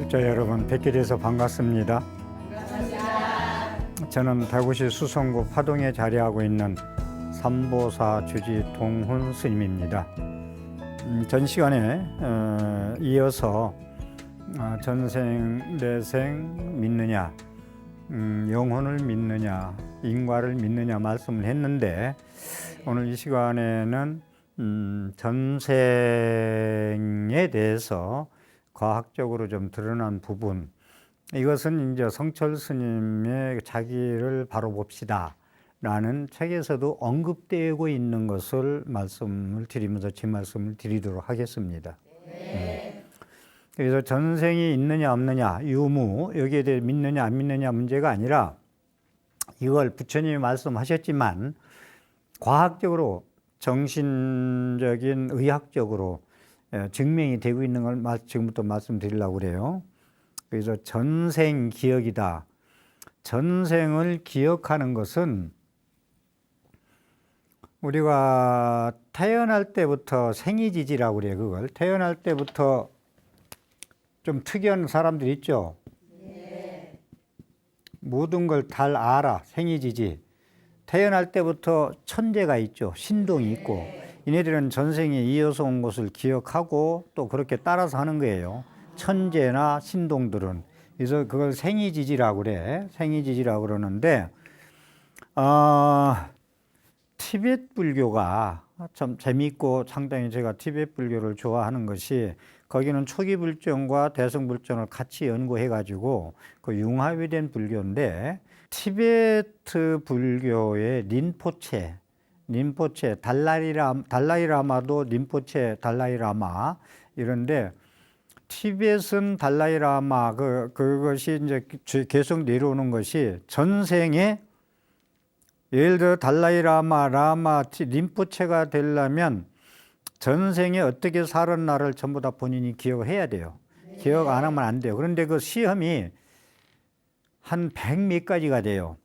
구독자 여러분, 뵙게 돼서 반갑습니다. 저는 대구시 수성구 파동에 자리하고 있는 삼보사 주지 동훈 스님입니다. 전 시간에 이어서 전생 내생 믿느냐, 영혼을 믿느냐, 인과를 믿느냐 말씀을 했는데, 오늘 이 시간에는 전생에 대해서 과학적으로 좀 드러난 부분, 이것은 이제 성철 스님의 자기를 바로 봅시다 라는 책에서도 언급되고 있는 것을 말씀을 드리면서 제 말씀을 드리도록 하겠습니다. 그래서 전생이 있느냐 없느냐, 유무, 여기에 대해 믿느냐 안 믿느냐 문제가 아니라, 이걸 부처님이 말씀하셨지만 과학적으로, 정신적인, 의학적으로 증명이 되고 있는 걸 지금부터 말씀드리려고 그래요. 그래서 전생 기억이다. 전생을 기억하는 것은 우리가 태어날 때부터 생이지지라고 그래요. 그걸 태어날 때부터 좀 특이한 사람들 있죠. 네. 모든 걸 다 알아. 생이지지. 태어날 때부터 천재가 있죠. 신동이 있고. 이네들은 전생에 이어서 온 것을 기억하고 또 그렇게 따라서 하는 거예요. 천재나 신동들은. 그래서 그걸 생이지지라고 그래. 생이지지라고 그러는데, 티베트 불교가 참 재미있고, 상당히 제가 티베트 불교를 좋아하는 것이, 거기는 초기 불전과 대승 불전을 같이 연구해가지고 그 융합이 된 불교인데, 티베트 불교의 린포체, 달라이라마도 린포체, 달라이라마 이런데, 티벳은 달라이라마 그것이 이제 계속 내려오는 것이, 전생에 예를 들어 달라이라마 린포체가 되려면 전생에 어떻게 살았나를 전부 다 본인이 기억을 해야 돼요. 네. 기억 안 하면 안 돼요. 그런데 그 시험이 한 100몇 가지가 돼요.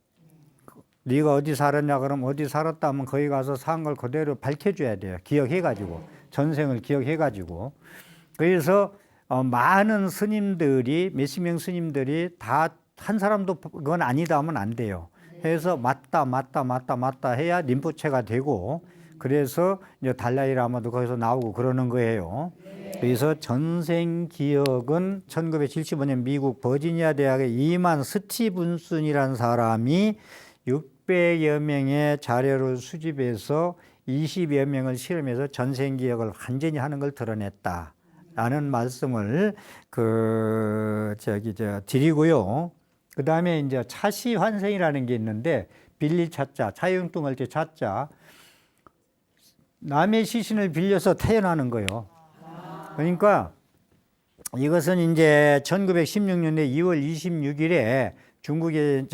네가 어디 살았냐 그러면 어디 살았다 하면 거기 가서 산 걸 그대로 밝혀줘야 돼요. 기억해가지고. 전생을 기억해가지고. 그래서 많은 스님들이, 몇십 명 스님들이 다 한 사람도 그건 아니다 하면 안 돼요. 해서 맞다 해야 림포체가 되고, 그래서 이제 달라이라마도 거기서 나오고 그러는 거예요. 그래서 전생 기억은 1975년 미국 버지니아 대학의 이만 스티븐슨이라는 사람이 600여 명의 자료를 수집해서 20여 명을 실험해서 전생 기억을 완전히 하는 걸 드러냈다 라는 말씀을 드리고요. 그 다음에 이제 차시 환생이라는 게 있는데, 빌릴 차자, 차용뚱할 때 차자, 남의 시신을 빌려서 태어나는 거예요. 그러니까 이것은 이제 1916년에 2월 26일에 중국의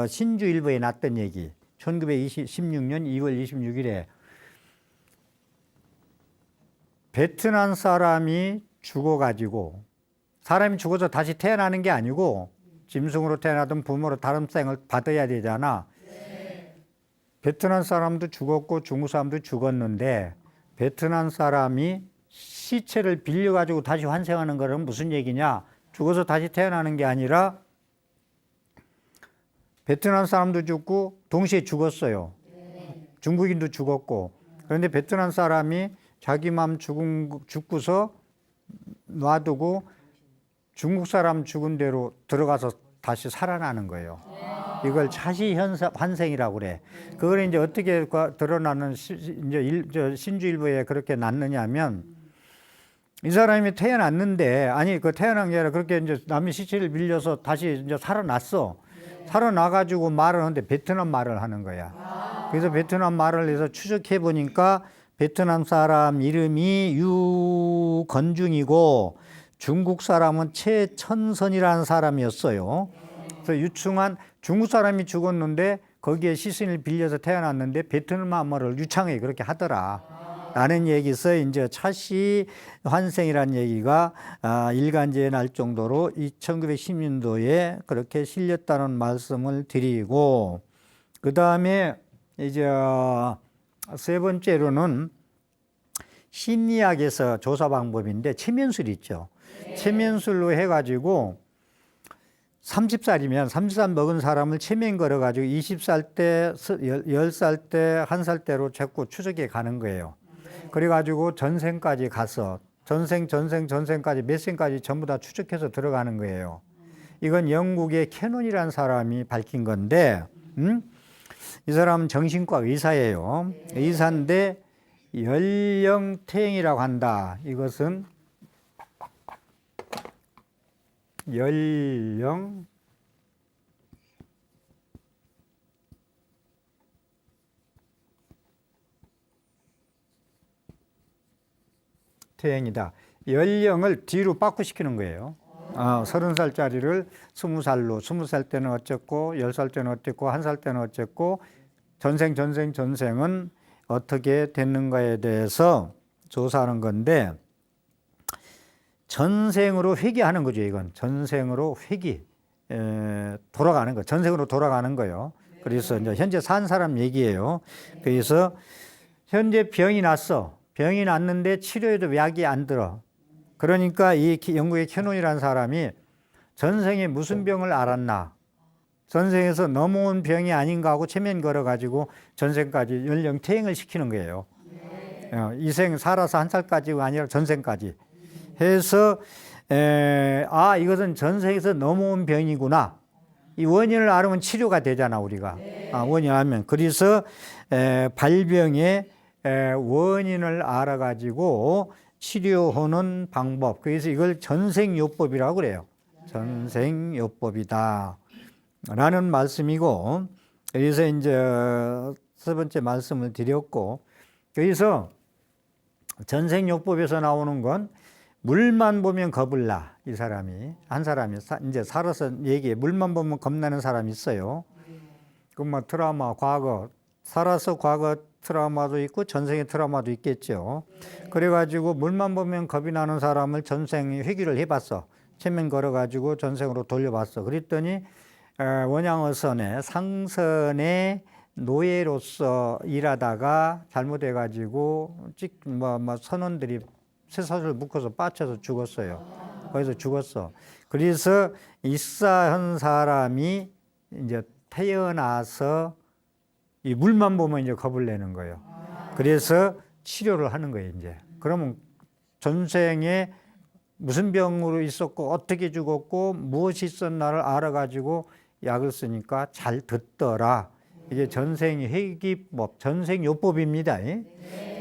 신주일보에 났던 얘기. 1916년 2월 26일에 베트남 사람이 죽어가지고, 사람이 죽어서 다시 태어나는 게 아니고 짐승으로 태어나든 부모로 다른 생을 받아야 되잖아. 베트남 사람도 죽었고 중국 사람도 죽었는데, 베트남 사람이 시체를 빌려가지고 다시 환생하는 거는 무슨 얘기냐? 죽어서 다시 태어나는 게 아니라 베트남 사람도 죽고 동시에 죽었어요. 중국인도 죽었고. 그런데 베트남 사람이 자기 맘 죽고서 놔두고 중국 사람 죽은 대로 들어가서 다시 살아나는 거예요. 이걸 차시 환생이라고 그래. 그걸 이제 어떻게 드러나는 이제 신주일보에 그렇게 났느냐면, 이 사람이 태어났는데, 아니 그 태어난 게 아니라 그렇게 이제 남의 시체를 빌려서 다시 이제 살아났어. 살아나가지고 말을 하는데 베트남 말을 하는 거야. 그래서 베트남 말을 해서 추적해 보니까 베트남 사람 이름이 유건중이고 중국 사람은 최천선이라는 사람이었어요. 그래서 유충한 중국 사람이 죽었는데 거기에 시신을 빌려서 태어났는데 베트남 말을 유창하게 그렇게 하더라 라는 얘기에서 이제 차시 환생이라는 얘기가 일간지에 날 정도로 1910년도에 그렇게 실렸다는 말씀을 드리고, 그 다음에 이제 세 번째로는 심리학에서 조사 방법인데 체면술 있죠. 체면술로 해가지고 30살이면 30살 먹은 사람을 체면 걸어가지고 20살 때, 10살 때, 1살 때로 자꾸 추적해 가는 거예요. 그래가지고 전생까지 가서 전생까지 몇 생까지 전부 다 추적해서 들어가는 거예요. 이건 영국의 캐논이라는 사람이 밝힌 건데, 이 사람은 정신과 의사예요. 의사인데 연령퇴행이라고 한다. 이것은 연령 퇴행이다. 연령을 뒤로 바꾸시키는 거예요. 30살짜리를 20살로, 20살 때는 어쨌고, 10살 때는 어쨌고, 1살 때는 어쨌고, 전생은 어떻게 됐는가에 대해서 조사하는 건데, 전생으로 회귀하는 거죠, 이건. 전생으로 돌아가는 거. 전생으로 돌아가는 거요. 그래서 이제 현재 산 사람 얘기예요. 그래서 현재 병이 났어. 병이 났는데 치료해도 약이 안 들어. 그러니까 이 영국의 캐논이라는 사람이 전생에 무슨 병을 앓았나. 전생에서 넘어온 병이 아닌가 하고 체면 걸어가지고 전생까지 연령 퇴행을 시키는 거예요. 이생 살아서 1살까지가 아니라 전생까지. 해서 이것은 전생에서 넘어온 병이구나. 이 원인을 알으면 치료가 되잖아, 우리가. 원인을 알면. 그래서 발병의 원인을 알아가지고 치료하는 방법. 그래서 이걸 전생요법이라고 그래요. 전생요법이다. 라는 말씀이고, 그래서 이제 세 번째 말씀을 드렸고, 그래서 전생요법에서 나오는 건 물만 보면 겁을 나. 이 사람이. 한 사람이 이제 살아서 얘기해. 물만 보면 겁나는 사람이 있어요. 그 뭐 트라우마, 과거. 살아서 과거 트라우마도 있고 전생의 트라우마도 있겠죠. 그래가지고 물만 보면 겁이 나는 사람을 전생 회귀를 해봤어. 체면 걸어가지고 전생으로 돌려봤어. 그랬더니 원양어선의 상선의 노예로서 일하다가 잘못해가지고 선원들이 쇠사슬 묶어서 빠쳐서 죽었어요. 거기서 죽었어. 그래서 입사한 사람이 이제 태어나서 이 물만 보면 이제 겁을 내는 거예요. 그래서 치료를 하는 거예요, 이제. 그러면 전생에 무슨 병으로 있었고, 어떻게 죽었고, 무엇이 있었나를 알아가지고 약을 쓰니까 잘 듣더라. 이게 전생 회귀법, 전생요법입니다.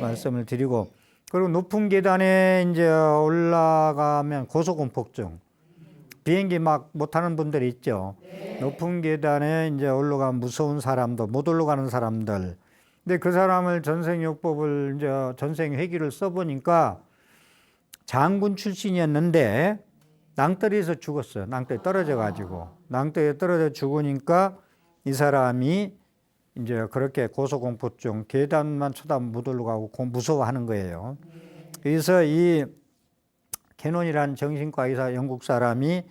말씀을 드리고. 그리고 높은 계단에 이제 올라가면 고소공포증. 비행기 막 못하는 분들이 있죠. 높은 계단에 이제 올라가면 무서운 사람들, 못 올라가는 사람들. 근데 그 사람을 전생요법을 이제 전생회귀를 써보니까 장군 출신이었는데 낭떠러지에서 죽었어요. 낭떠러지 떨어져가지고. 낭떠러지에 떨어져 죽으니까 이 사람이 이제 그렇게 고소공포증, 계단만 쳐다보면 못 올라가고 무서워하는 거예요. 그래서 이 캐논이라는 정신과 의사 영국 사람이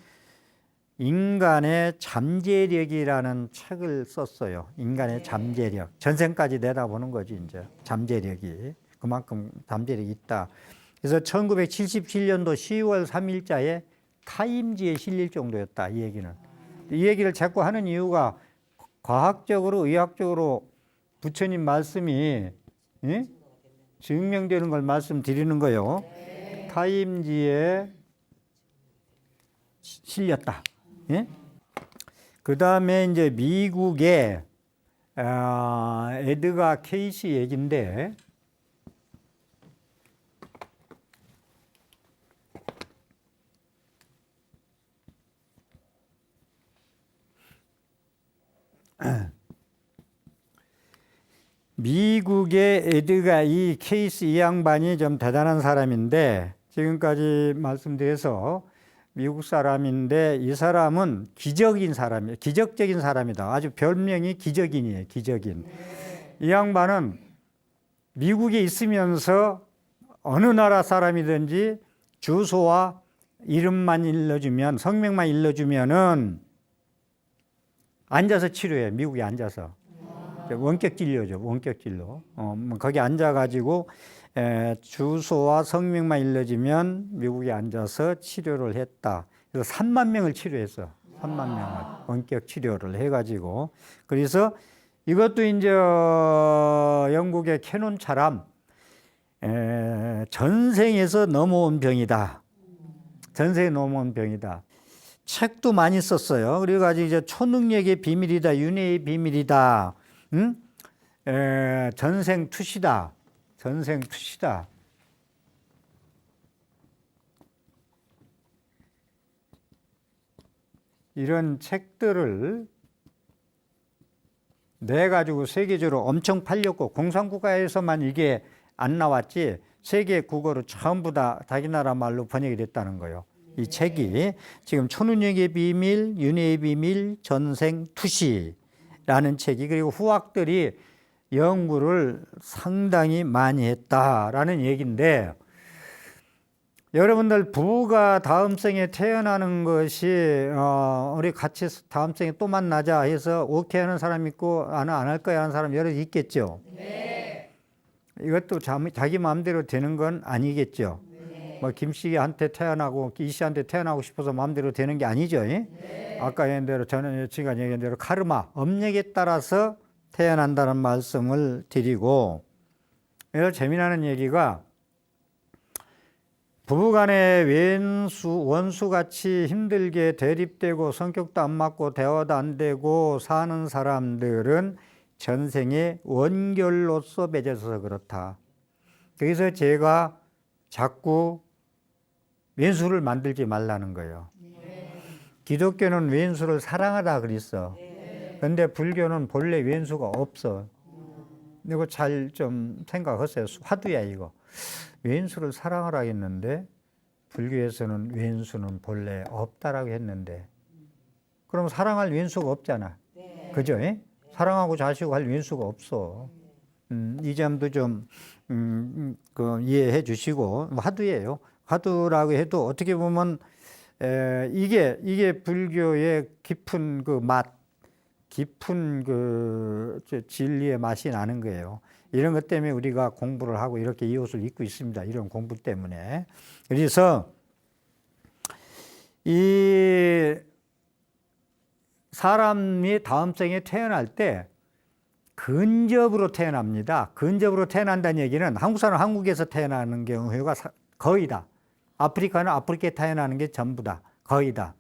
인간의 잠재력이라는 책을 썼어요. 인간의 잠재력. 전생까지 내다보는 거지, 이제. 잠재력이. 그만큼 잠재력이 있다. 그래서 1977년도 10월 3일자에 타임지에 실릴 정도였다, 이 얘기는. 이 얘기를 자꾸 하는 이유가 과학적으로, 의학적으로 부처님 말씀이 증명되는 걸 말씀드리는 거예요. 타임지에 실렸다. 그 다음에 이제 미국의 에드가 케이시 얘기인데, 미국의 에드가 이 케이스 이 양반이 좀 대단한 사람인데, 지금까지 말씀드려서 미국 사람인데 이 사람은 기적인 사람이에요. 기적적인 사람이다. 아주 별명이 기적인이에요. 기적인. 이 양반은 미국에 있으면서 어느 나라 사람이든지 주소와 이름만 일러주면, 성명만 일러주면은 앉아서 치료해. 미국에 앉아서. 원격 진료죠. 원격 진료. 거기 앉아가지고 주소와 성명만 일러주면 미국에 앉아서 치료를 했다. 그래서 3만 명을 치료했어. 3만 명을 원격 치료를 해가지고. 그래서 이것도 이제 영국의 캐논처럼 전생에서 넘어온 병이다. 전생에 넘어온 병이다. 책도 많이 썼어요. 그래가지고 이제 초능력의 비밀이다, 윤회의 비밀이다, 응? 전생 투시다, 전생 투시다. 이런 책들을 내 가지고 세계적으로 엄청 팔렸고 공산국가에서만 이게 안 나왔지 세계 국어로 전부 다 자기 나라 말로 번역이 됐다는 거예요. 이 책이 지금 초능력의 비밀, 윤회의 비밀, 전생 투시라는 책이 그리고 후학들이 연구를 상당히 많이 했다라는 얘기인데 여러분들 부부가 다음 생에 태어나는 것이 우리 같이 다음 생에 또 만나자 해서 오케이 하는 사람 있고 안 할 거야 하는 사람 여러 있겠죠. 네. 이것도 자기 마음대로 되는 건 아니겠죠. 네. 뭐 김씨한테 태어나고 이씨한테 태어나고 싶어서 마음대로 되는 게 아니죠. 네. 아까 얘기한 대로 저는 지금 얘기한 대로 카르마, 업력에 따라서 태어난다는 말씀을 드리고 그래서 재미나는 얘기가 부부간에 원수같이 힘들게 대립되고 성격도 안 맞고 대화도 안 되고 사는 사람들은 전생에 원결로서 맺어져서 그렇다. 그래서 제가 자꾸 왼수를 만들지 말라는 거예요. 기독교는 왼수를 사랑하라 그랬어. 그런데 불교는 본래 왼수가 없어. 이거 잘 좀 생각하세요. 화두야 이거. 왼수를 사랑하라 했는데 불교에서는 왼수는 본래 없다라고 했는데 그럼 사랑할 왼수가 없잖아. 네. 그죠? 사랑하고 자식하고 할 왼수가 없어. 이 점도 좀 이해해 주시고 화두예요. 화두라고 해도 어떻게 보면 이게 불교의 깊은 그 맛, 깊은 그 진리의 맛이 나는 거예요. 이런 것 때문에 우리가 공부를 하고 이렇게 이 옷을 입고 있습니다. 이런 공부 때문에. 그래서 이 사람이 다음 생에 태어날 때 근접으로 태어납니다. 근접으로 태어난다는 얘기는 한국 사람은 한국에서 태어나는 경우가 거의다. 아프리카는 아프리카에 태어나는 게 전부다. 거의다.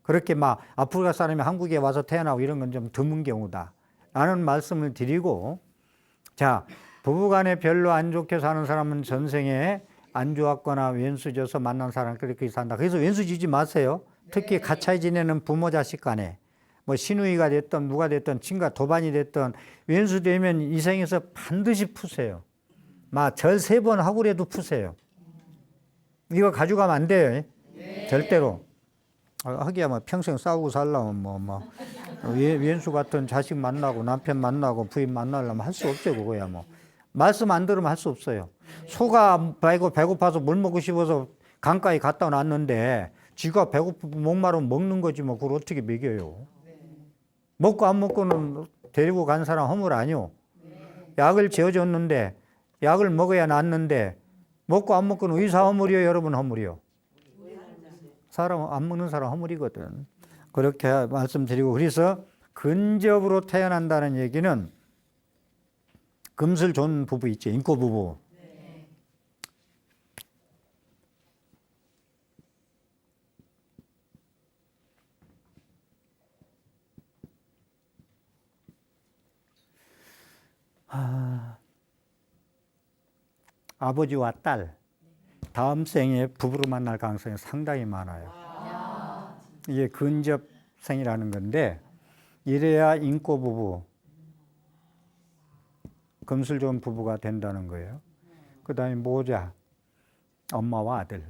그렇게 막 아프리카 사람이 한국에 와서 태어나고 이런 건 좀 드문 경우다. 라는 말씀을 드리고 자, 부부간에 별로 안 좋게 사는 사람은 전생에 안 좋았거나 왼수져서 만난 사람끼리 그렇게 산다. 그래서 왼수 지지 마세요. 특히 가차에 지내는 부모 자식 간에 뭐 시누이가 됐든 누가 됐든 친가 도반이 됐든 왼수 되면 이 생에서 반드시 푸세요. 막 절 3번 하고라도 푸세요. 이거 가져가면 안 돼요. 절대로. 하기야 뭐 평생 싸우고 살려면 왼수 같은 자식 만나고 남편 만나고 부인 만나려면 할 수 없죠. 그거야 뭐. 말씀 안 들으면 할 수 없어요. 소가 배고파서 물 먹고 싶어서 강가에 갖다 놨는데 쥐가 목마르면 먹는 거지 뭐 그걸 어떻게 먹여요. 먹고 안 먹고는 데리고 간 사람 허물 아니오. 약을 지어줬는데 약을 먹어야 낫는데 먹고 안 먹고는 의사 허물이요 여러분 허물이요. 사람 안 먹는 사람 허물이거든. 그렇게 말씀드리고 그래서 근접으로 태어난다는 얘기는 금슬 좋은 부부 있죠. 인꼬 부부. 아버지와 딸 다음 생에 부부로 만날 가능성이 상당히 많아요. 이게 근접생이라는 건데 이래야 인꼬 부부, 금슬 좋은 부부가 된다는 거예요. 그 다음에 모자, 엄마와 아들.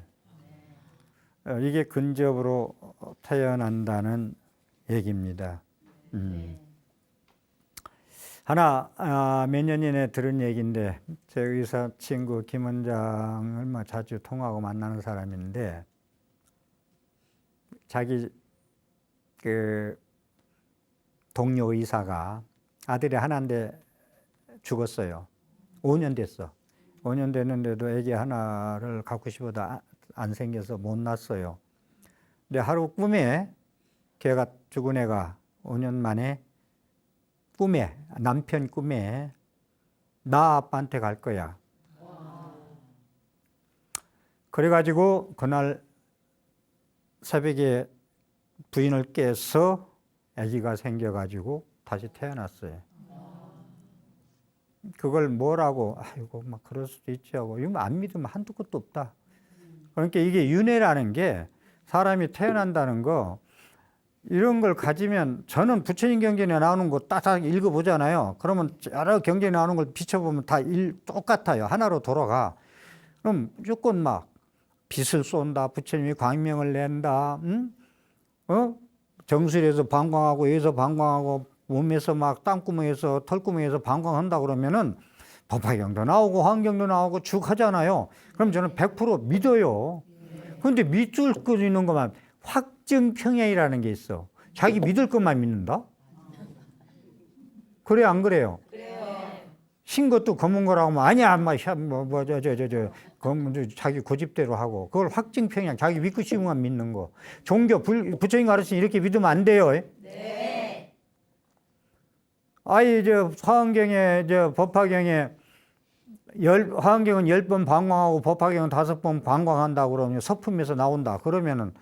이게 근접으로 태어난다는 얘기입니다. 하나 몇 년 전에 들은 얘기인데 제 의사 친구 김 원장을 자주 통하고 만나는 사람인데 자기 그 동료 의사가 아들이 하나인데 죽었어요. 5년 됐어. 5년 됐는데도 애기 하나를 갖고 싶어도 안 생겨서 못 낳았어요. 근데 하루 꿈에 걔가 죽은 애가 5년 만에 남편 꿈에 나 아빠한테 갈 거야. 그래가지고 그날 새벽에 부인을 깨서 아기가 생겨가지고 다시 태어났어요. 그걸 뭐라고, 아이고, 막 그럴 수도 있지 하고, 이거 안 믿으면 한두 끝도 없다. 그러니까 이게 윤회라는 게 사람이 태어난다는 거, 이런 걸 가지면 저는 부처님 경전에 나오는 거 딱딱 읽어보잖아요. 그러면 여러 경전에 나오는 걸 비춰보면 다 똑같아요. 하나로 돌아가. 그럼 무조건 막 빛을 쏜다. 부처님이 광명을 낸다. 정수리에서 방광하고 여기서 방광하고 몸에서 막 땀구멍에서 털구멍에서 방광한다 그러면은 법화경도 나오고 화엄경도 나오고 쭉 하잖아요. 그럼 저는 100% 믿어요. 그런데 믿을 거 있는 것만 확증평양이라는 게 있어. 자기 믿을 것만 믿는다? 그래 안 그래요? 신 것도 검은 거라고 하면 아니야, 자기 고집대로 하고 그걸 확증평양, 자기 믿고 싶은 것만 믿는 거. 종교 부처님 가르치니 이렇게 믿으면 안 돼요. 네. 아이 화엄경에 법화경에 화엄경은 10번 방광하고 법화경은 5번 방광한다 그러면 서품에서 나온다. 그러면은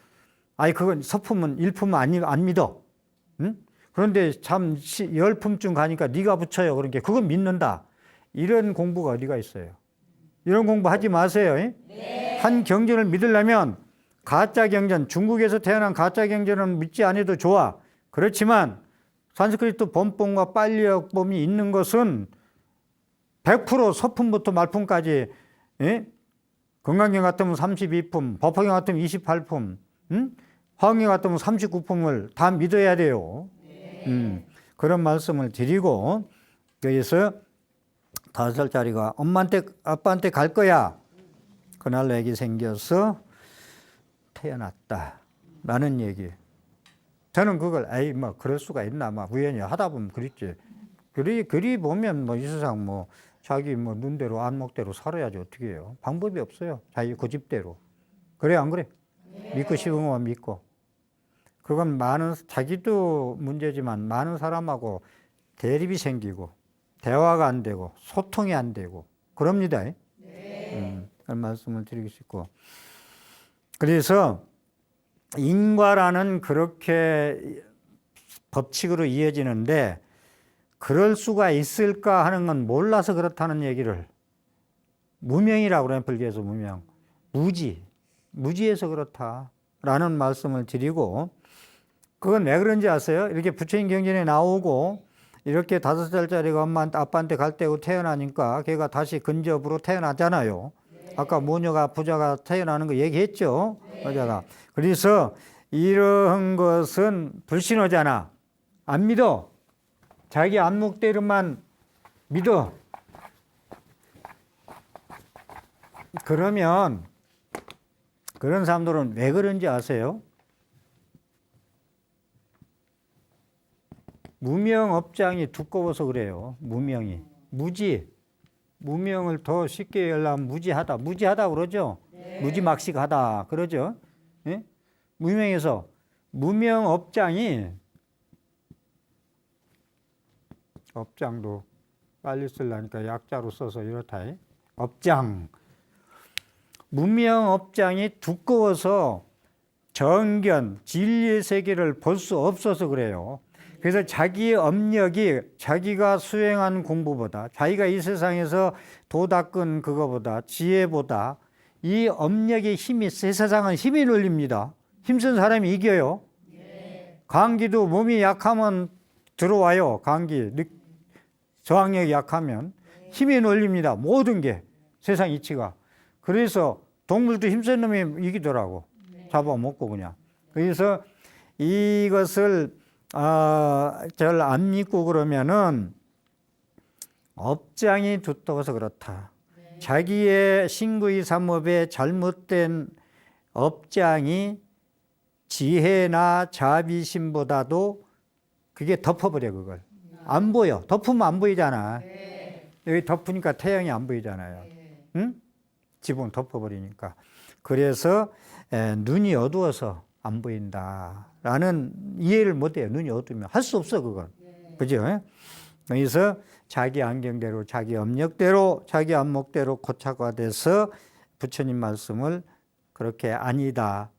그건 서품은 일품은 안 믿어. 응? 그런데 참 10품쯤 가니까 네가 붙여요. 그러니까 그건 믿는다. 이런 공부가 어디가 있어요? 이런 공부 하지 마세요. 네. 한 경전을 믿으려면 가짜 경전, 중국에서 태어난 가짜 경전은 믿지 않아도 좋아. 그렇지만 산스크리트 본품과 빨리역범이 있는 것은 100% 서품부터 말품까지, 건강경 같으면 32품, 법화경 같으면 28품, 화엄경 같으면 39품을 다 믿어야 돼요. 네. 그런 말씀을 드리고, 그래서 5살짜리가 엄마한테, 아빠한테 갈 거야. 그날 애기 생겨서 태어났다. 라는 얘기. 저는 그걸, 그럴 수가 있나, 우연히 하다 보면 그랬지. 그리 보면 이 세상 자기 눈대로 안목대로 살아야지 어떻게 해요. 방법이 없어요. 자기 고집대로. 그래, 안 그래? 네. 믿고 싶은 것만 믿고. 그건 자기도 문제지만 많은 사람하고 대립이 생기고, 대화가 안 되고, 소통이 안 되고, 그럽니다. 네. 그런 말씀을 드리고 싶고. 그래서, 인과라는 그렇게 법칙으로 이어지는데, 그럴 수가 있을까 하는 건 몰라서 그렇다는 얘기를, 무명이라고 그래요. 불교에서 무명. 무지에서 그렇다라는 말씀을 드리고, 그건 왜 그런지 아세요? 이렇게 부처님 경전에 나오고 이렇게 5살짜리가 엄마한테 아빠한테 갈 때고 태어나니까 걔가 다시 근접으로 태어나잖아요. 네. 아까 모녀가 부자가 태어나는 거 얘기했죠. 여자가. 네. 그래서 이런 것은 불신호잖아. 안 믿어. 자기 안목대로만 믿어. 그러면 그런 사람들은 왜 그런지 아세요? 무명 업장이 두꺼워서 그래요. 무명이. 무명을 더 쉽게 열려면 무지하다 그러죠? 네. 무지막식하다 그러죠? 예? 무명에서 무명 업장도 빨리 쓰려니까 약자로 써서 이렇다. 업장. 무명 업장이 두꺼워서 정견, 진리의 세계를 볼 수 없어서 그래요. 그래서 자기의 업력이 자기가 수행한 공부보다, 자기가 이 세상에서 도 닦은 그거보다, 지혜보다 이 업력의 힘이, 세 세상은 힘이 눌립니다. 힘쓴 사람이 이겨요. 네. 감기도 몸이 약하면 들어와요. 감기, 저항력이 약하면 힘이 눌립니다. 모든 게 세상 이치가. 그래서 동물도 힘센 놈이 이기더라고. 잡아먹고 그냥. 그래서 이것을 잘 안 믿고 그러면은 업장이 두터워서 그렇다. 네. 자기의 신구의 삼업의 잘못된 업장이 지혜나 자비심보다도 그게 덮어버려 그걸. 안 보여. 덮으면 안 보이잖아. 네. 여기 덮으니까 태양이 안 보이잖아요. 응? 지붕 덮어버리니까. 그래서 눈이 어두워서 안 보인다라는 이해를 못해요. 눈이 어두우면 할 수 없어 그건. 그죠? 그래서 자기 안경대로 자기 업력대로 자기 안목대로 고착화 돼서 부처님 말씀을 그렇게 아니다,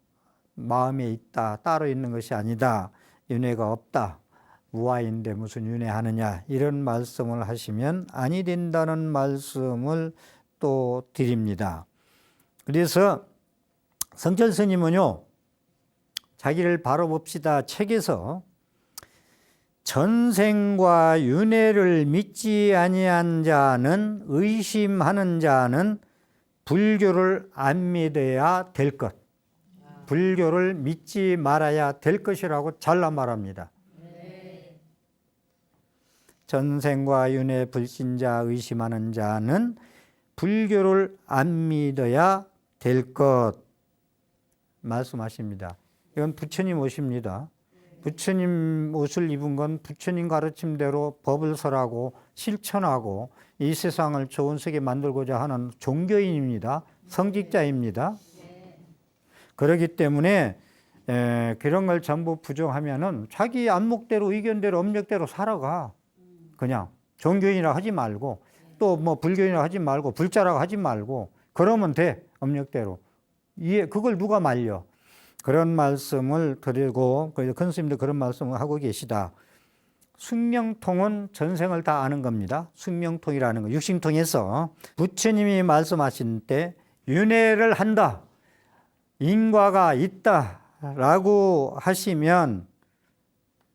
마음에 있다, 따로 있는 것이 아니다, 윤회가 없다, 무아인데 무슨 윤회하느냐 이런 말씀을 하시면 아니 된다는 말씀을 또 드립니다. 그래서 성철 스님은요, 자기를 바로 봅시다 책에서 전생과 윤회를 믿지 아니한 자는, 의심하는 자는 불교를 안 믿어야 될 것, 불교를 믿지 말아야 될 것이라고 잘라 말합니다. 전생과 윤회 불신자, 의심하는 자는 불교를 안 믿어야 될 것 말씀하십니다. 이건 부처님 옷입니다. 부처님 옷을 입은 건 부처님 가르침대로 법을 설하고 실천하고 이 세상을 좋은 세계 만들고자 하는 종교인입니다. 성직자입니다. 그렇기 때문에 그런 걸 전부 부정하면은 자기 안목대로 의견대로 업력대로 살아가. 그냥 종교인이라 하지 말고 또 뭐 불교인이라 하지 말고 불자라고 하지 말고 그러면 돼. 업력대로. 그걸 누가 말려. 그런 말씀을 드리고 큰 스님도 그런 말씀을 하고 계시다. 숙명통은 전생을 다 아는 겁니다. 숙명통이라는 거. 육신통에서 부처님이 말씀하신 때 윤회를 한다, 인과가 있다라고 하시면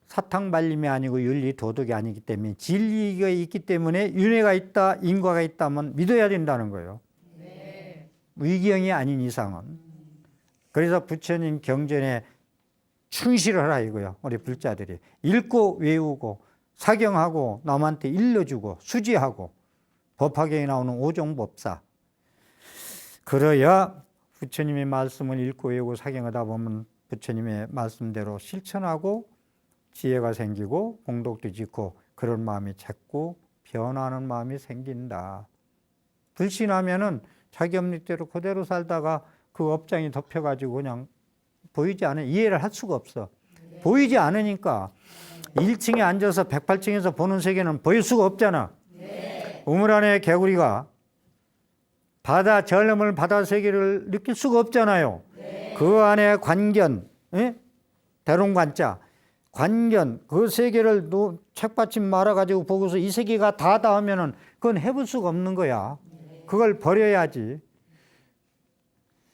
사탕발림이 아니고 윤리 도덕이 아니기 때문에 진리가 있기 때문에 윤회가 있다, 인과가 있다면 믿어야 된다는 거예요. 위경이 아닌 이상은. 그래서 부처님 경전에 충실하라 이거요. 우리 불자들이 읽고 외우고 사경하고 남한테 일러주고 수지하고 법화경에 나오는 오종법사. 그래야 부처님의 말씀을 읽고 외우고 사경하다 보면 부처님의 말씀대로 실천하고 지혜가 생기고 공덕도 짓고 그런 마음이 자꾸 변하는 마음이 생긴다. 불신하면은 자기 업력대로 그대로 살다가 그 업장이 덮여가지고 그냥 보이지 않아. 이해를 할 수가 없어. 보이지 않으니까 1층에 앉아서 108층에서 보는 세계는 보일 수가 없잖아. 우물 안에 개구리가 바다 저음을 바다 세계를 느낄 수가 없잖아요. 그 안에 관견, 대롱관자, 관견 그 세계를 책받침 말아가지고 보고서 이 세계가 다다 하면은 그건 해볼 수가 없는 거야. 그걸 버려야지.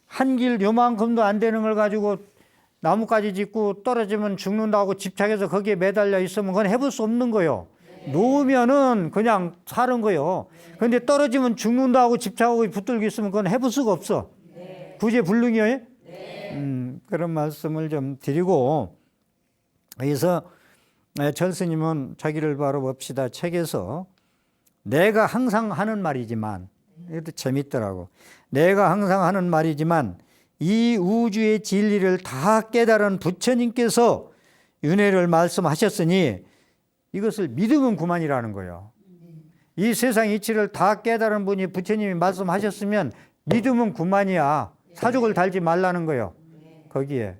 한 길 요만큼도 안 되는 걸 가지고 나뭇가지 짓고 떨어지면 죽는다고 집착해서 거기에 매달려 있으면 그건 해볼 수 없는 거요. 놓으면은 그냥 사는 거요. 근데 떨어지면 죽는다고 집착하고 붙들고 있으면 그건 해볼 수가 없어. 구제불능이에요. 그런 말씀을 좀 드리고, 그래서 철스님은 자기를 바로 봅시다 책에서 내가 항상 하는 말이지만, 이것도 재밌더라고. 내가 항상 하는 말이지만 이 우주의 진리를 다 깨달은 부처님께서 윤회를 말씀하셨으니 이것을 믿으면 그만이라는 거예요. 이 세상 이치를 다 깨달은 분이 부처님이 말씀하셨으면 믿으면 그만이야. 사족을 달지 말라는 거예요. 거기에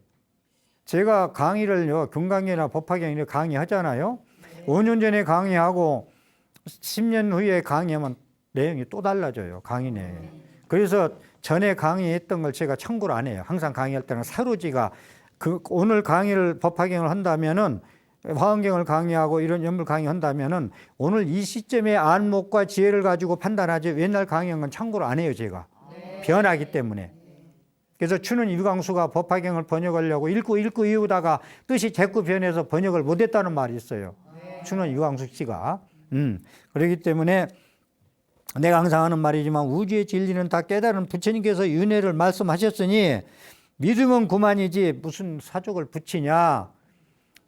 제가 강의를요, 금강경이나 법화경이나 강의하잖아요. 5년 전에 강의하고 10년 후에 강의하면 내용이 또 달라져요. 강의 내용이. 그래서 전에 강의했던 걸 제가 참고를 안 해요. 항상 강의할 때는 사로지가 오늘 강의를 법화경을 한다면은 화엄경을 강의하고 이런 연물 강의한다면은 오늘 이 시점의 안목과 지혜를 가지고 판단하지 옛날 강의한 건 참고를 안 해요. 제가 변하기 때문에. 그래서 추는 유광수가 법화경을 번역하려고 읽고 이우다가 뜻이 자꾸 변해서 번역을 못했다는 말이 있어요. 추는 유광수 씨가. 그렇기 때문에 내가 항상 하는 말이지만 우주의 진리는 다 깨달은 부처님께서 윤회를 말씀하셨으니 믿으면 그만이지 무슨 사족을 붙이냐.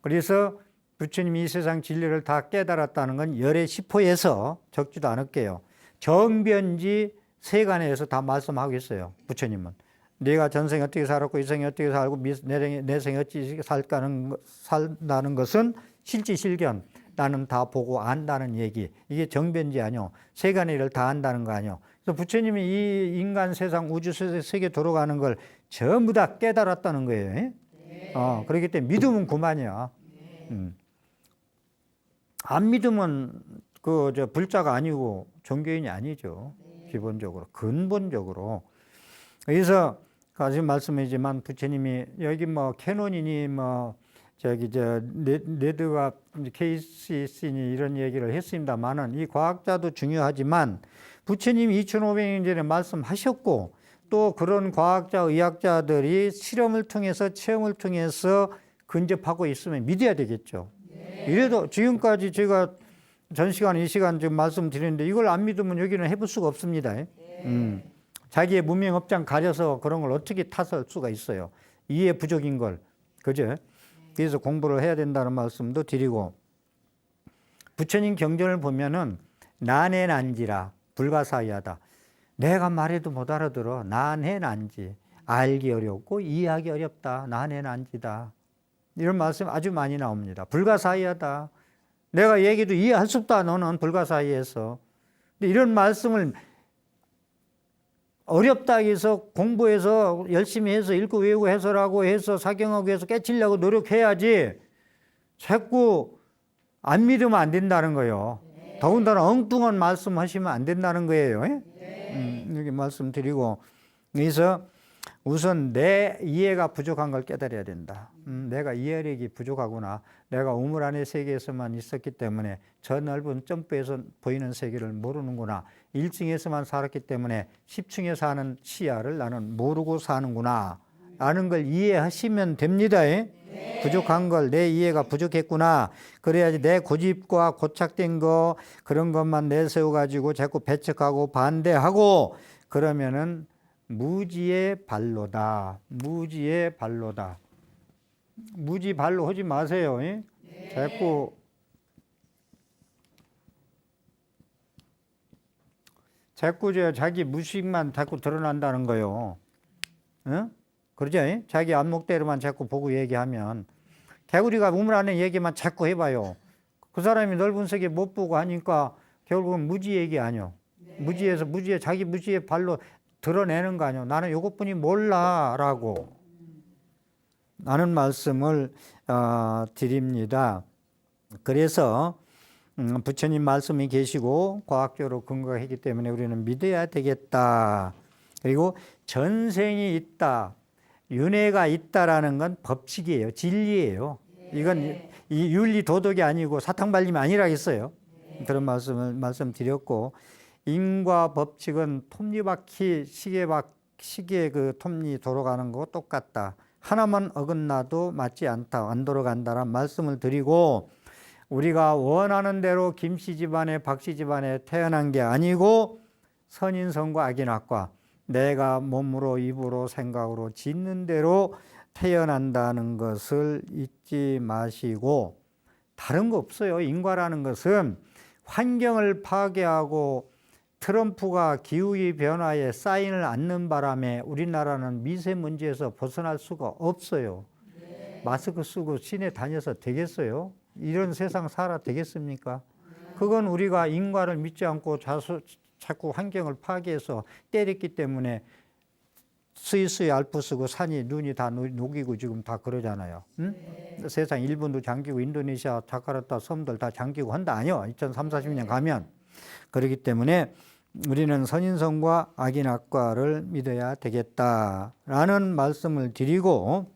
그래서 부처님이 이 세상 진리를 다 깨달았다는 건 열의 시포에서 적지도 않을게요. 정변지 세간에서 다 말씀하고 있어요. 부처님은. 네가 전생에 어떻게 살았고 이 생에 어떻게 살고 내 생에 어찌 살다는 것은 실지실견. 나는 다 보고 안다는 얘기. 이게 정변지 아니요. 세간의 일을 다 안다는 거 아니요. 그래서 부처님이 이 인간 세상 우주 세계 돌아가는 걸 전부 다 깨달았다는 거예요. 그렇기 때문에 믿으면 그만이야. 안 믿으면 저 불자가 아니고 종교인이 아니죠. 기본적으로 근본적으로. 그래서 가지 말씀이지만 부처님이 여기 뭐 캐논이니 뭐 저기 네드가 케이시니 이런 얘기를 했습니다만은 이 과학자도 중요하지만 부처님이 2500년 전에 말씀하셨고 또 그런 과학자 의학자들이 실험을 통해서 체험을 통해서 근접하고 있으면 믿어야 되겠죠. 이래도 지금까지 제가 전 시간 이 시간 지금 말씀드리는데 이걸 안 믿으면 여기는 해볼 수가 없습니다. 자기의 문명 업장 가려서 그런 걸 어떻게 탓할 수가 있어요. 이해 부족인 걸. 그죠? 그래서 공부를 해야 된다는 말씀도 드리고 부처님 경전을 보면은 난해 난지라 불가사의하다. 내가 말해도 못 알아들어. 난해 난지. 알기 어렵고 이해하기 어렵다. 난해 난지다. 이런 말씀 아주 많이 나옵니다. 불가사의하다. 내가 얘기도 이해할 수 없다. 너는 불가사의해서. 근데 이런 말씀을 어렵다 해서 공부해서 열심히 해서 읽고 외우고 해설하고 해서 사경하고 해서 깨치려고 노력해야지 자꾸 안 믿으면 안 된다는 거예요. 더군다나 엉뚱한 말씀 하시면 안 된다는 거예요. 이렇게 말씀드리고 그래서 우선 내 이해가 부족한 걸 깨달아야 된다. 내가 이해력이 부족하구나. 내가 우물 안의 세계에서만 있었기 때문에 저 넓은 점프에서 보이는 세계를 모르는구나. 1층에서만 살았기 때문에 10층에 사는 시야를 나는 모르고 사는구나. 라는 걸 이해하시면 됩니다. 부족한 걸 내 이해가 부족했구나. 그래야지 내 고집과 고착된 거 그런 것만 내세워가지고 자꾸 배척하고 반대하고 그러면은 무지의 발로다. 무지의 발로다. 무지 발로 하지 마세요. 자꾸 자기 무식만 자꾸 드러난다는 거요. 그러죠? 자기 안목대로만 자꾸 보고 얘기하면 개구리가 우물 안에 얘기만 자꾸 해봐요. 그 사람이 넓은 세계 못 보고 하니까 결국은 무지 얘기 아니요. 무지에서 자기 무지의 발로 드러내는 거 아니요. 나는 요것뿐이 몰라라고 하는 말씀을 드립니다. 그래서 부처님 말씀이 계시고 과학적으로 근거했기 때문에 우리는 믿어야 되겠다. 그리고 전생이 있다. 윤회가 있다라는 건 법칙이에요. 진리예요. 이건 이 윤리 도덕이 아니고 사탕발림이 아니라겠어요. 그런 말씀드렸고 인과 법칙은 톱니바퀴 시계 그 톱니 돌아가는 거 똑같다. 하나만 어긋나도 맞지 않다. 안 돌아간다는 말씀을 드리고 우리가 원하는 대로 김씨 집안에 박씨 집안에 태어난 게 아니고 선인성과 악인악과 내가 몸으로 입으로 생각으로 짓는 대로 태어난다는 것을 잊지 마시고 다른 거 없어요. 인과라는 것은 환경을 파괴하고 트럼프가 기후의 변화에 사인을 않는 바람에 우리나라는 미세먼지에서 벗어날 수가 없어요. 마스크 쓰고 시내 다녀서 되겠어요? 이런 세상 살아 되겠습니까? 그건 우리가 인과를 믿지 않고 자꾸 환경을 파괴해서 때렸기 때문에 스위스의 알프스고 산이 눈이 다 녹이고 지금 다 그러잖아요. 세상 일본도 잠기고 인도네시아 자카르타 섬들 다 잠기고 한다 아니요. 2030, 40년 가면. 그렇기 때문에 우리는 선인성과 악인악과를 믿어야 되겠다라는 말씀을 드리고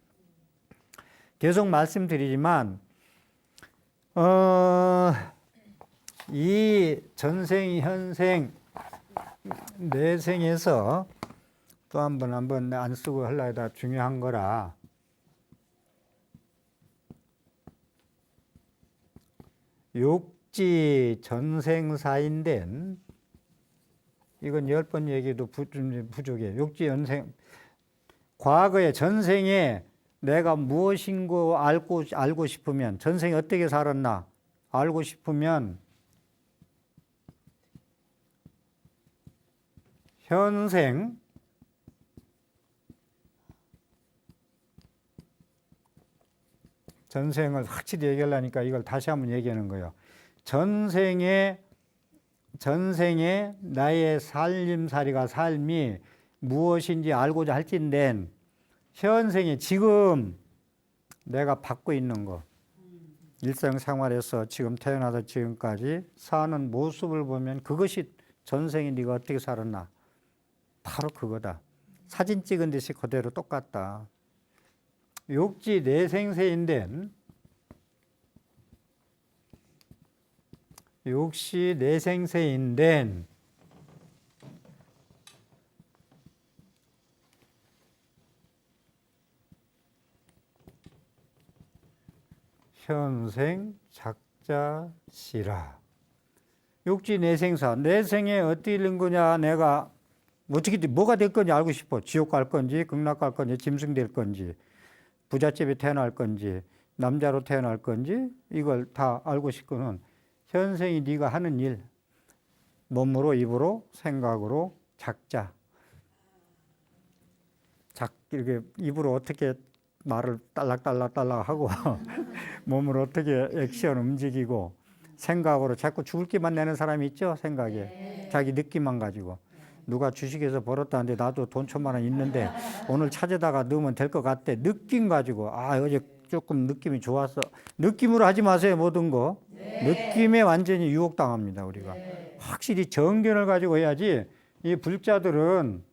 계속 말씀드리지만 이 전생, 현생, 내생에서 또 한번 안 쓰고 하려다 중요한 거라 육지 전생사인된 이건 10번 얘기도 부족해요. 육지 연생 과거의 전생에 내가 무엇인고 알고 싶으면 전생에 어떻게 살았나 알고 싶으면 현생 전생을 확실히 얘기하려니까 이걸 다시 한번 얘기하는 거예요. 전생에 전생에 나의 삶이 무엇인지 알고자 할진된 현생에 지금 내가 받고 있는 거, 일상생활에서 지금 태어나서 지금까지 사는 모습을 보면 그것이 전생에 네가 어떻게 살았나, 바로 그거다. 사진 찍은 듯이 그대로 똑같다. 욕지 내생세인된, 욕시 내생세인된 현생 작자시라. 욕지 내생사, 내생에 어떻게 된 거냐, 내가 어떻게 뭐가 될 건지 알고 싶어. 지옥 갈 건지, 극락 갈 건지, 짐승 될 건지, 부잣집에 태어날 건지, 남자로 태어날 건지, 이걸 다 알고 싶거든. 현생이 네가 하는 일, 몸으로, 입으로, 생각으로, 작자. 이렇게 입으로 어떻게 말을 딸락딸락딸락 하고 몸으로 어떻게 액션 움직이고 생각으로 자꾸 죽을 기만 내는 사람이 있죠. 생각에 자기 느낌만 가지고 누가 주식에서 벌었다는데 나도 돈 1,000만 원 있는데 오늘 찾아다가 넣으면 될 것 같대. 느낌 가지고 어제 조금 느낌이 좋았어. 느낌으로 하지 마세요. 모든 거 느낌에 완전히 유혹당합니다. 우리가 확실히 정견을 가지고 해야지. 이 불자들은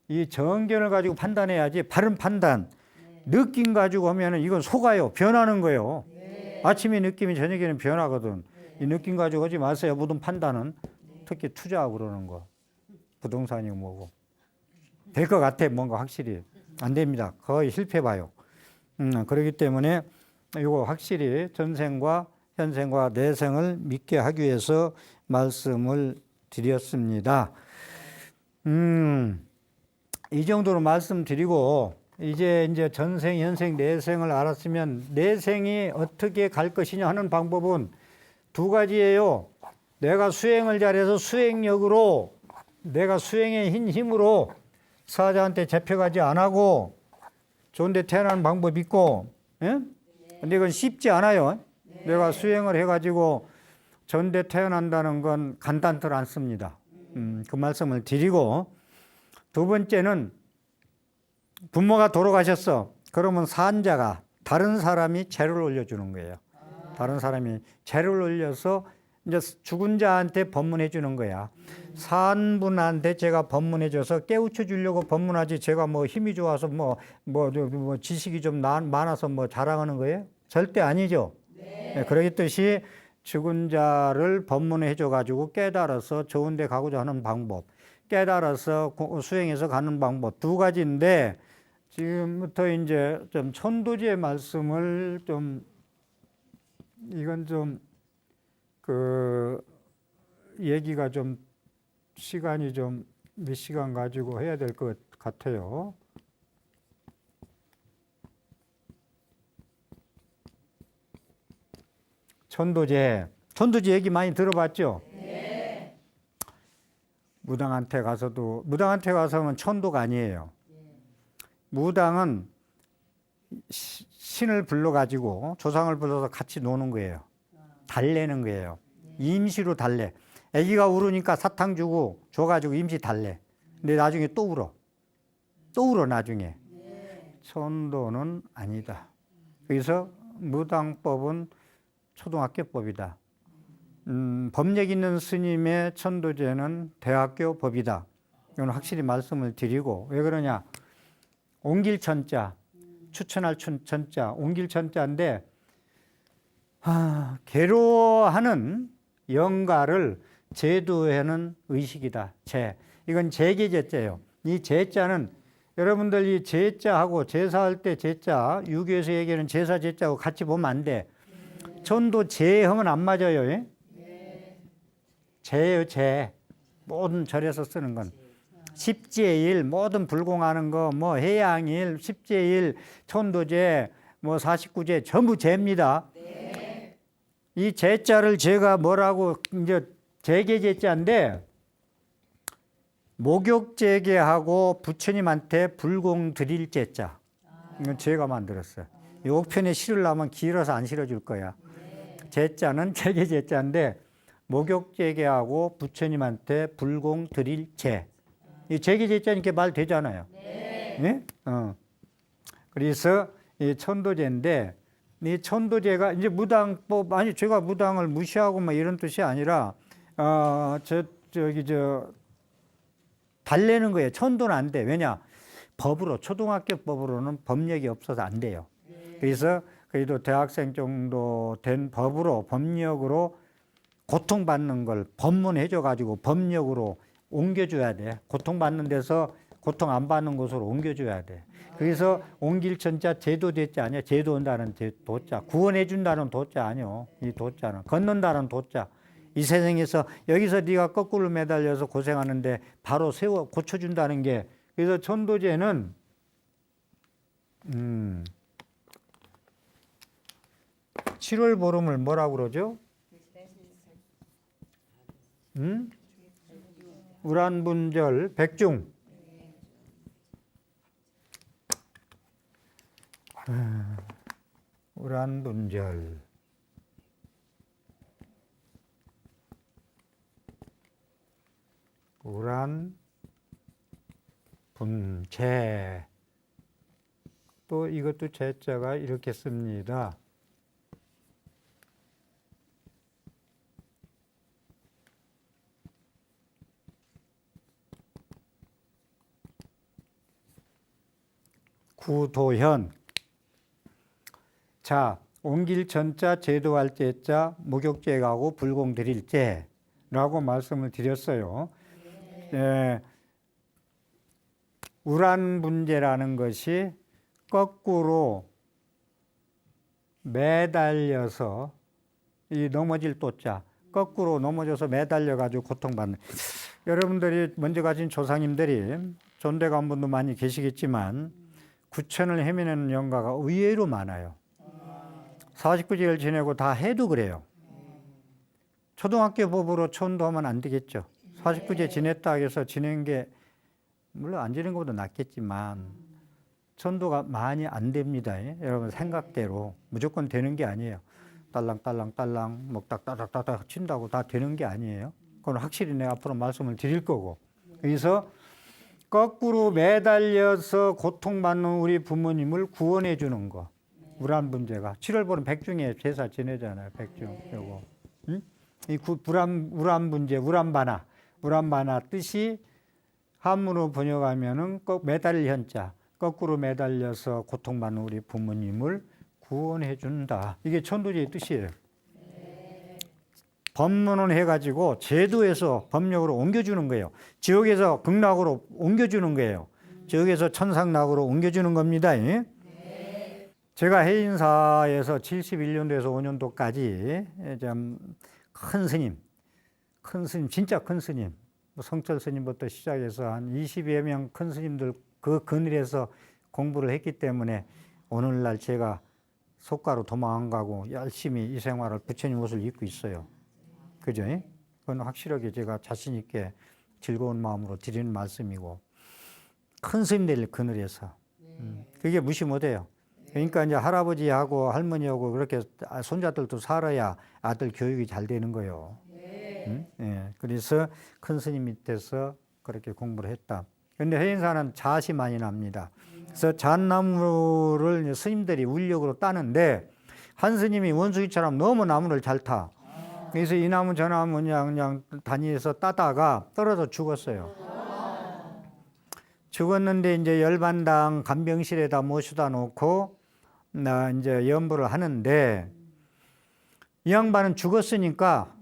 이 정견을 가지고 판단해야지. 바른 판단, 느낌 가지고 하면은 이건 속아요. 변하는 거예요. 아침에 느낌이 저녁에는 변하거든. 이 느낌 가지고 하지 마세요. 모든 판단은. 특히 투자하고 그러는 거. 부동산이 뭐고. 될 것 같아. 뭔가 확실히. 안 됩니다. 거의 실패 봐요. 그렇기 때문에 이거 확실히 전생과 현생과 내생을 믿게 하기 위해서 말씀을 드렸습니다. 이 정도로 말씀드리고 이제 전생, 현생, 내생을 알았으면 내생이 어떻게 갈 것이냐 하는 방법은 두 가지예요. 내가 수행을 잘해서 수행력으로 내가 수행의 힘으로 사자한테 잡혀가지 안 하고 좋은 데 태어나는 방법이 있고, 예? 근데 이건 쉽지 않아요. 내가 수행을 해가지고 좋은 데 태어난다는 건 간단들 않습니다. 그 말씀을 드리고, 두 번째는 부모가 돌아가셨어. 그러면 산자가 다른 사람이 재를 올려주는 거예요. 다른 사람이 재를 올려서 이제 죽은 자한테 법문해 주는 거야. 산 분한테 제가 법문해 줘서 깨우쳐 주려고 법문하지 제가 뭐 힘이 좋아서 뭐 지식이 좀 많아서 뭐 자랑하는 거예요? 절대 아니죠. 네, 그러겠듯이 죽은 자를 법문해 줘 가지고 깨달아서 좋은 데 가고자 하는 방법, 깨달아서 수행해서 가는 방법 두 가지인데, 지금부터 이제 좀 천도지의 말씀을 좀 이건 좀 얘기가 좀 시간이 좀 몇 시간 가지고 해야 될 것 같아요. 천도제 얘기 많이 들어봤죠? 네. 무당한테 가서면 천도가 아니에요. 무당은 신을 불러가지고 조상을 불러서 같이 노는 거예요. 달래는 거예요. 임시로 달래. 아기가 울으니까 사탕 주고 줘가지고 임시 달래. 근데 나중에 또 울어 나중에. 천도는 아니다. 그래서 무당법은 초등학교법이다. 법력 있는 스님의 천도제는 대학교 법이다. 이건 확실히 말씀을 드리고, 왜 그러냐? 옮길 천자, 추천할 천자, 옮길 천자인데, 괴로워하는 영가를 제도하는 의식이다. 이건 제계제자예요. 이 제자는 여러분들 이 제자하고 제사할 때 제자, 유교에서 얘기하는 제사 제자하고 같이 보면 안 돼. 천도 제형은 안 맞아요. 예? 제예요, 제. 모든 절에서 쓰는 건. 십제일, 모든 불공하는 거, 뭐 해양일, 십제일, 천도제, 뭐 49제 전부 제입니다. 이 제자를 제가 뭐라고 이제 제계제자인데, 목욕제계하고 부처님한테 불공 드릴 제자. 이건 제가 만들었어요. 이 편에 실으려면 길어서 안 실어줄 거야. 제자는 제계제자인데, 목욕제계하고 부처님한테 불공 드릴 제. 이 제기제자 이렇게 말 되잖아요. 네? 그래서 이 천도제인데 이 천도제가 이제 무당법 아니 제가 무당을 무시하고 뭐 이런 뜻이 아니라 달래는 거예요. 천도는 안 돼. 왜냐? 법으로 초등학교 법으로는 법력이 없어서 안 돼요. 그래서 그래도 대학생 정도 된 법으로 법력으로 고통받는 걸 법문해줘 가지고 법력으로 옮겨줘야 돼. 고통받는 데서 고통 안 받는 곳으로 옮겨줘야 돼. 그래서 옮길 천자 제도제자 아니야. 제도한다는 도자. 구원해준다는 도자 아니요. 이 도자는 걷는다는 도자. 이 세상에서 여기서 네가 거꾸로 매달려서 고생하는데 바로 세워 고쳐준다는 게 그래서 천도제는 7월 보름을 뭐라고 그러죠? 우란분절 백중. 우란분절. 우란분제. 또 이것도 제자가 이렇게 씁니다. 구도현. 자, 옮길 천자, 제도할 제자, 목욕제 가고 불공 드릴 제라고 말씀을 드렸어요. 예, 우란분제라는 것이 거꾸로 매달려서 이 넘어질 도자, 거꾸로 넘어져서 매달려 가지고 고통받는. 여러분들이 먼저 가진 조상님들이 존대가 분도 많이 계시겠지만 구천을 헤매는 영가가 의외로 많아요. 49제를 지내고 다 해도 그래요. 초등학교 법으로 천도하면 안 되겠죠. 49제 지냈다 해서 지낸 게 물론 안 지낸 것보다 낫겠지만 천도가 많이 안 됩니다. 여러분 생각대로 무조건 되는 게 아니에요. 딸랑딸랑딸랑 먹다 따닥따닥 친다고 다 되는 게 아니에요. 그건 확실히 내가 앞으로 말씀을 드릴 거고. 그래서 거꾸로 매달려서 고통받는 우리 부모님을 구원해 주는 거. 우란분제가 7월 보름 백중에 제사 지내잖아요. 백중 요거. 응? 이 우란분제, 우란바나 뜻이 한문으로 번역하면은 꼭 매달릴 현자, 거꾸로 매달려서 고통받는 우리 부모님을 구원해 준다. 이게 천도제의 뜻이에요. 법문을 해가지고 제도에서 법력으로 옮겨주는 거예요. 지옥에서 극락으로 옮겨주는 거예요. 지옥에서 천상락으로 옮겨주는 겁니다. 제가 해인사에서 71년도에서 5년도까지 좀 큰 스님, 진짜 큰 스님, 성철 스님부터 시작해서 한 20여 명 큰 스님들 그 그늘에서 공부를 했기 때문에 오늘날 제가 속가로 도망 안 가고 열심히 이 생활을 부처님 옷을 입고 있어요. 그죠? 그건 확실하게 제가 자신 있게 즐거운 마음으로 드리는 말씀이고 큰 스님들 그늘에서 그게 무시 못해요. 그러니까 이제 할아버지하고 할머니하고 그렇게 손자들도 살아야 아들 교육이 잘 되는 거예요. 예, 그래서 큰 스님 밑에서 그렇게 공부를 했다. 그런데 해인사는 잣이 많이 납니다. 그래서 잣나무를 스님들이 울력으로 따는데 한 스님이 원숭이처럼 너무 나무를 잘 타. 그래서 이 나무 저 나무 그냥 다니면서 따다가 떨어져 죽었어요. 죽었는데 이제 열반당 간병실에다 모셔다 놓고 나 이제 연부를 하는데 이 양반은 죽었으니까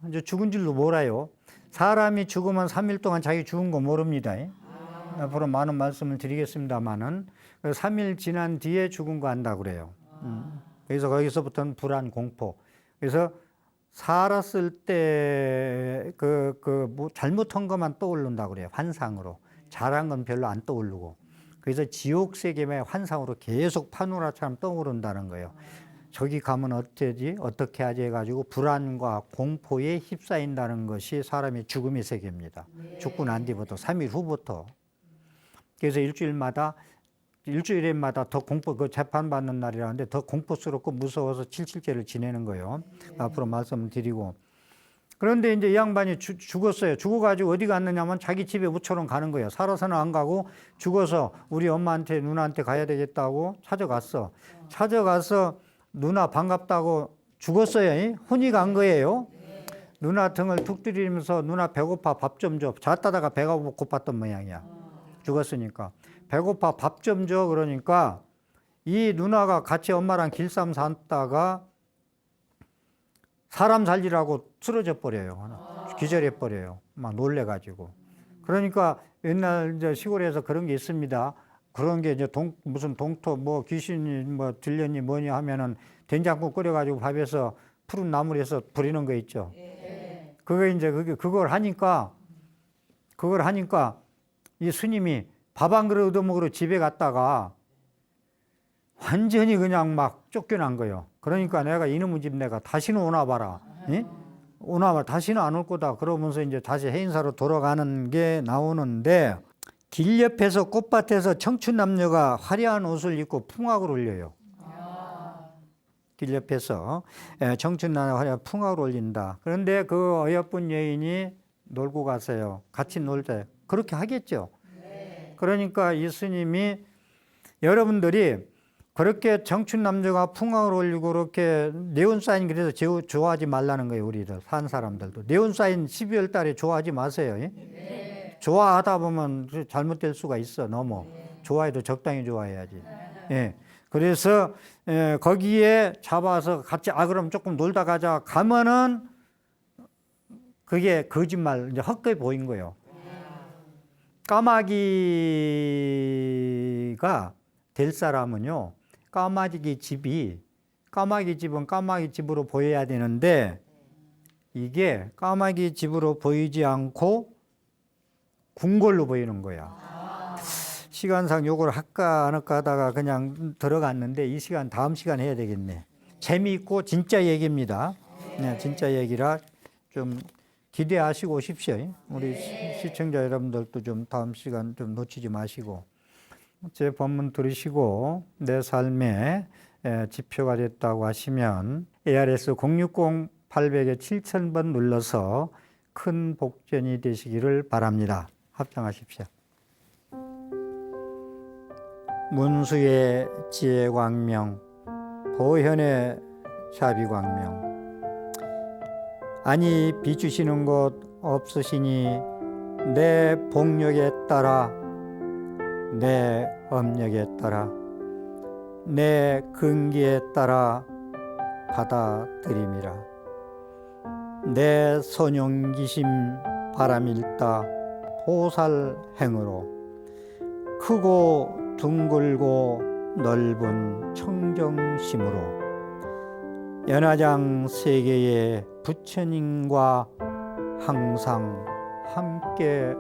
이제 죽은 줄도 몰라요. 사람이 죽으면 3일 동안 자기 죽은 거 모릅니다. 앞으로 많은 말씀을 드리겠습니다만은 3일 지난 뒤에 죽은 거 안다고 그래요. 그래서 거기서부터는 불안, 공포. 그래서 살았을 때 뭐 잘못한 것만 떠오른다고 그래요. 환상으로. 잘한 건 별로 안 떠오르고. 그래서 지옥 세계의 환상으로 계속 파노라처럼 떠오른다는 거예요. 저기 가면 어쩌지? 어떻게 하지? 해가지고 불안과 공포에 휩싸인다는 것이 사람의 죽음의 세계입니다. 죽고 난 뒤부터 3일 후부터. 그래서 일주일마다 더 공포, 그 재판받는 날이라는데 더 공포스럽고 무서워서 칠칠제를 지내는 거예요. 앞으로 말씀을 드리고. 그런데 이제 이 양반이 죽었어요. 죽어가지고 어디 갔느냐면 자기 집에 모처럼 가는 거예요. 살아서는 안 가고 죽어서 우리 엄마한테 누나한테 가야 되겠다고 찾아갔어. 찾아가서 누나 반갑다고 죽었어요. 혼이 간 거예요. 누나 등을 툭 두드리면서 누나 배고파 밥 좀 줘. 잤다가 배가 고팠던 모양이야. 죽었으니까. 배고파 밥 좀 줘. 그러니까 이 누나가 같이 엄마랑 길쌈 샀다가 사람 살리라고 쓰러져 버려요. 기절해 버려요. 막 놀래가지고. 그러니까 옛날 이제 시골에서 그런 게 있습니다. 그런 게 이제 무슨 동토 뭐 귀신이 뭐 들렸니 뭐니 하면은 된장국 끓여가지고 밥에서 푸른 나물에서 부리는 거 있죠. 그거 이제 그걸 하니까 이 스님이 밥 한 그릇 얻어먹으러 집에 갔다가 완전히 그냥 막 쫓겨난 거예요. 그러니까 내가 이놈의 집 내가 다시는 오나 봐라. 예? 오나 봐라. 다시는 안 올 거다. 그러면서 이제 다시 해인사로 돌아가는 게 나오는데 길 옆에서 꽃밭에서 청춘 남녀가 화려한 옷을 입고 풍악을 울려요. 길 옆에서 청춘 남녀가 화려한 풍악을 울린다. 그런데 그 어여쁜 여인이 놀고 가세요. 같이 놀자. 그렇게 하겠죠. 그러니까 이 스님이 여러분들이 그렇게 청춘 남녀가 풍악을 올리고 그렇게 네온사인 그래서 좋아하지 말라는 거예요. 우리들 산 사람들도 네온사인 12월 달에 좋아하지 마세요. 예? 좋아하다 보면 잘못될 수가 있어. 너무 좋아해도 적당히 좋아해야지. 예. 그래서 거기에 잡아서 같이 그럼 조금 놀다 가자 가면은 그게 거짓말 이제 헛되이 보인 거예요. 까마귀가 될 사람은요. 까마귀 집은 까마귀 집으로 보여야 되는데 이게 까마귀 집으로 보이지 않고 궁궐로 보이는 거야. 시간상 요걸 할까 안 할까 하다가 그냥 들어갔는데 이 시간 다음 시간 해야 되겠네. 재미있고 진짜 얘기입니다. 네, 진짜 얘기라 좀 기대하시고 오십시오. 우리 시청자 여러분들도 좀 다음 시간 좀 놓치지 마시고 제 본문 들으시고 내 삶에 지표가 됐다고 하시면 ARS 060-800에 7000번 눌러서 큰 복전이 되시기를 바랍니다. 합장하십시오. 문수의 지혜광명, 보현의 자비광명. 아니 비추시는 곳 없으시니 내 복력에 따라 내 업력에 따라 내 근기에 따라 받아들임이라. 내 선용기심 바람일다 보살행으로 크고 둥글고 넓은 청정심으로 연화장 세계의 부처님과 항상 함께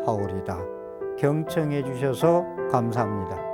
하오리다. 경청해 주셔서 감사합니다.